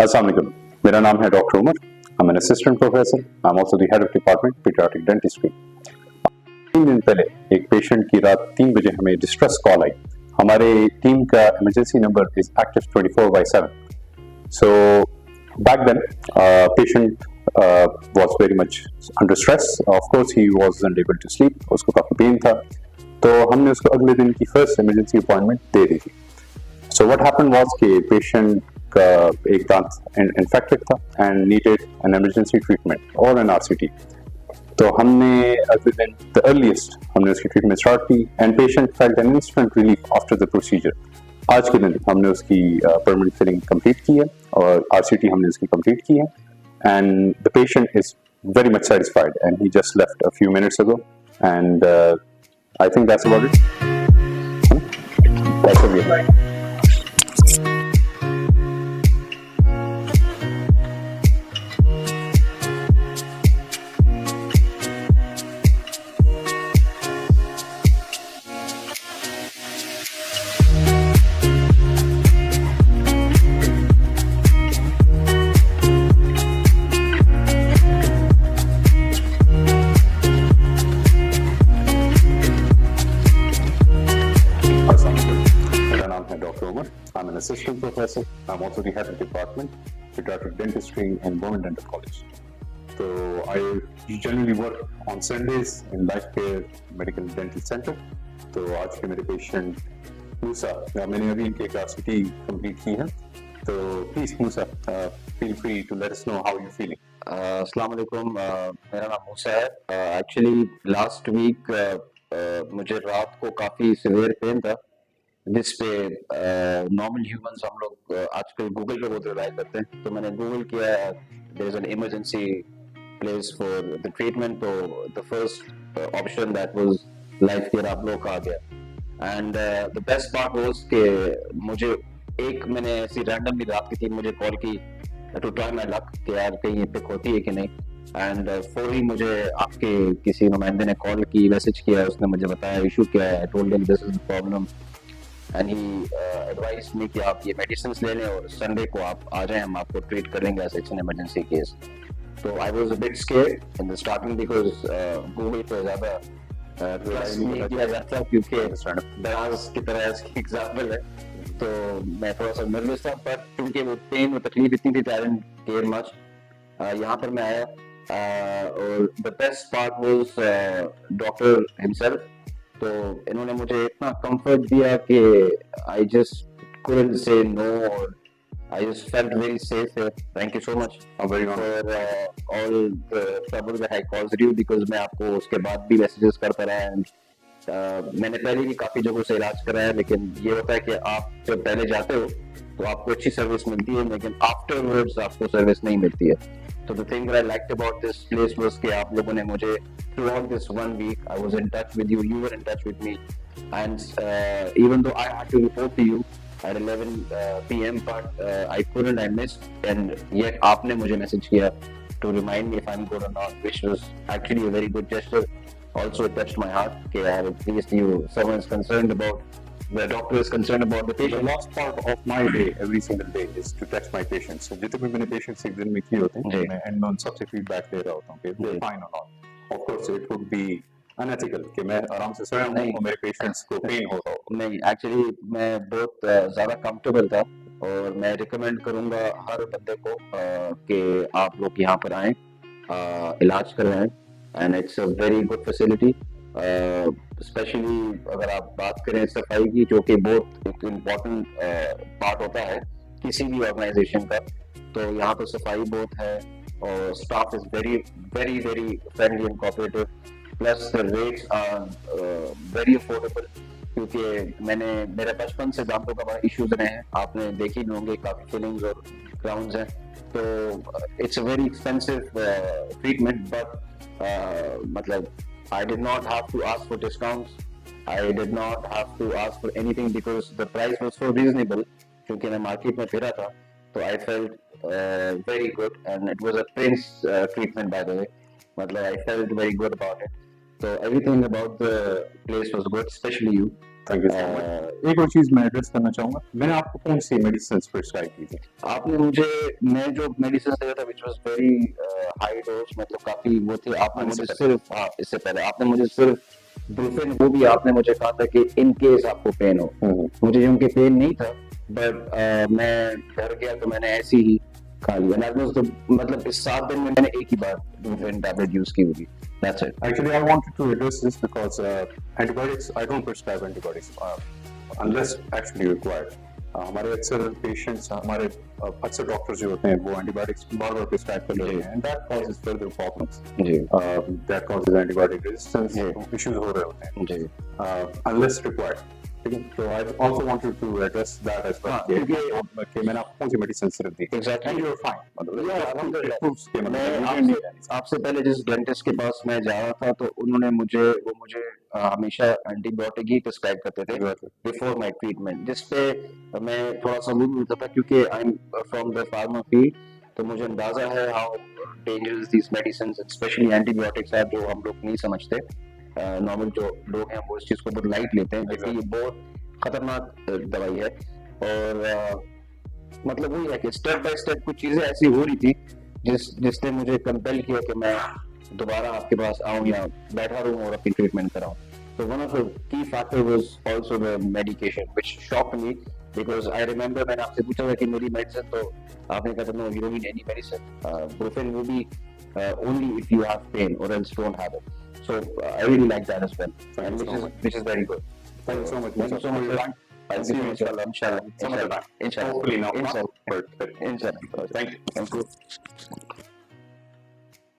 Assalamu alaikum. मेरा नाम है doctor Umar. I'm an assistant professor. I'm also the head of department pediatric dentistry. 3 दिन पहले एक पेशेंट की रात 3 बजे हमें डिस्ट्रेस कॉल आई. हमारे टीम का emergency number is active 24/7. So back then, patient was very much under stress. Of course, he wasn't able to sleep. उसको काफी पेन था. तो हमने उसको अगले दिन की फर्स्ट इमरजेंसी अपॉइंटमेंट दे दी थी. So what happened was कि patient का एक दांत इन्फेक्टेड था and needed an emergency treatment or an RCT. तो हमने अगले दिन the earliest हमने उसकी ट्रीटमेंट स्टार्ट की and patient felt an instant relief after the procedure. आज के दिन हमने उसकी permanent filling complete की है और RCT हमने उसकी complete की है and the patient is very much satisfied and he just left a few minutes ago and I think that's about it. That's a good. I'm an assistant professor. I'm also the head of department pediatric dentistry in Bowman Dental College. So I generally work on Sundays in Life Care Medical Dental Center. तो आज के मेरे patient मूसा, मैंने अभी इनके RCT complete की है. तो please Musa, feel free to let us know how you're feeling. अस्सलाम वालेकुम. मेरा नाम मूसा है. एक्चुअली लास्ट वीक मुझे रात को काफ़ी सिवियर पेन था जिस पे नॉर्मल ह्यूमंस हम लोग आजकल गूगल पे बहुत रिलाई करते हैं. तो मैंने गूगल किया, there is an emergency place for the treatment. तो the first option that was life care आप लोग का आ गया. And the best part was कि मुझे मैंने ऐसी रैंडमली रात की 3 मुझे कॉल की टू ट्राई माई लक कि यार कहीं पिक होती है कि नहीं. एंड फौरी मुझे आपके किसी नुमाइंदे ने कॉल की, मैसेज किया, उसने मुझे बताया इशू क्या है. I told him this is the problem and he advise me कि आप ये मेडिसिन ले लें और संडे को आप आ जाएं, हम आपको ट्रीट कर लेंगे एज एन इमरजेंसी केस. तो I was a bit scared in the starting because Google पे ज़्यादा ट्रस्ट नहीं किया जाता क्योंकि दराज की तरह इसकी एग्जाम्पल है. तो मैं थोड़ा सा नर्वस था, पर क्योंकि वो पेन वो तकलीफ इतनी थी, आई डिडंट केयर मच. यहाँ पर मैं आया और the best part was doctor himself. तो इन्होंने मुझे इतना कंफर्ट दिया कि I just couldn't say no or I just felt very safe here. Thank you so much for all the trouble that I caused you because मैं आपको उसके बाद भी मैसेजेस करता रहा. एंड मैंने पहले भी काफ़ी जगहों से इलाज कराया, लेकिन ये होता है कि आप जब पहले जाते हो तो आपको अच्छी सर्विस मिलती है, लेकिन आफ्टरवर्ड्स आपको सर्विस नहीं मिलती है. So the thing that I liked about this place was कि आप लोगों ने मुझे throughout this 1 week I was in touch with you, you were in touch with me, and even though I had to report to you at 11 p.m. but I couldn't, I missed, and yet आपने मुझे message किया to remind me if I'm good or not, which was actually a very good gesture. Also it touched my heart कि यार at least someone is concerned about, the doctor is concerned about the patient. The last part of my day, every single day, is to text my patients. So जितने भी मेरे patients एक दिन में किए होते हैं, मैं end में उन सबसे feedback ले रहा होता हूँ कि they're fine or not. Of course, it would be unethical कि मैं आराम से सोया हूँ और मेरे patients को pain हो रहा हो. नहीं, एक्चुअली मैं बहुत ज़्यादा कंफर्टेबल था और मैं रिकमेंड करूँगा हर बंदे को कि आप लोग यहाँ पर आएँ, इलाज करवाएं. And it's a very good facility, specially अगर आप बात करें सफाई की, जो कि बहुत एक इम्पॉर्टेंट पार्ट होता है किसी भी ऑर्गेनाइजेशन का. तो यहाँ पर सफाई बहुत है और staff is very very very friendly and cooperative. Plus the rates are very affordable क्योंकि मेरे बचपन से दांतों का बड़ा इश्यूज रहे हैं, आपने देखे ही होंगे, काफ़ी फिलिंग्स और क्राउन्स हैं. तो it's a very expensive treatment, but मतलब I did not have to ask for discounts. I did not have to ask for anything because the price was so reasonable. क्योंकि मैं मार्केट में फिरा था, तो I felt very good and it was a prince treatment by the way. मतलब I felt very good about it. So everything about the place was good, especially you. Thank you so much. एक और चीज मैं address करना चाहूंगा, मैंने आपको कौन सी मेडिसिन प्रिस्क्राइब की थी? आपने मुझे, मैं जो मेडिसिन दिया था which was very high dose, मतलब काफी वो थे, आपने मुझे सिर्फ, हाँ इससे पहले आपने मुझे सिर्फ ब्रूफेन, वो भी आपने मुझे कहा था कि इन केस आपको पेन हो। मुझे उनके पेन नहीं था, बट मैं घर गया तो मैंने ऐसे ही खा लिया। तो मतलब इस 7 दिन में मैंने एक ही बार ब्रूफेन टैबलेट यूज की होगी। That's it. Actually, I wanted to address this because antibiotics, I don't prescribe antibiotics unless actually required. हमारे अक्सर पेशेंट्स, हमारे अक्सर डॉक्टर्स जो होते हैं वो एंटीबायोटिक्स बार-बार प्रिस्क्राइब कर लेते हैं, and that causes further problems. Ji, That causes antibiotic resistance, issues हो रहे होते हैं. जी, Unless required. ठीक है, so I also wanted to address that as well. कि मैंने आपको कौन सी मेडिसिन सिर्फ दी? Exactly. And you're fine. मतलब Yeah, alhamdulillah. it proves कि मैं मतलब आपसे पहले जिस डेंटिस्ट के पास मैं जा रहा था, तो उन्होंने मुझे हमेशा एंटीबायोटिक ही प्रिस्क्राइब करते थे बिफोर माय ट्रीटमेंट, जिसपे मैं थोड़ा सा वो मिलता था, क्योंकि I am from the pharma field, तो मुझे अंदाजा है how dangerous these medicine, specially antibiotics है, जो हम लोग नहीं समझते। नॉर्मल जो लोग हैं वो इस चीज को बहुत लाइट लेते हैं, जबकि ये बहुत खतरनाक दवाई है। और मतलब वही है कि स्टेप बाय स्टेप कुछ चीजें ऐसी हो रही थी जिसने मुझे कंपेल किया कि मैं दोबारा आपके पास आऊं या बैठा रहूं और अपनी treatment कराऊं। So one of the key factor was also the medication, which shocked me because I remember मैंने आपसे पूछा था कि मेरी मेडिसिन, तो आपने कहा था no, you don't need any medicine. Brufen will be only if you have pain or else don't have it. So I really like that as well, and which is very good. Thank you so much. Thank you so much. I'll see you inshallah. Hopefully now. Inshallah. Thank you.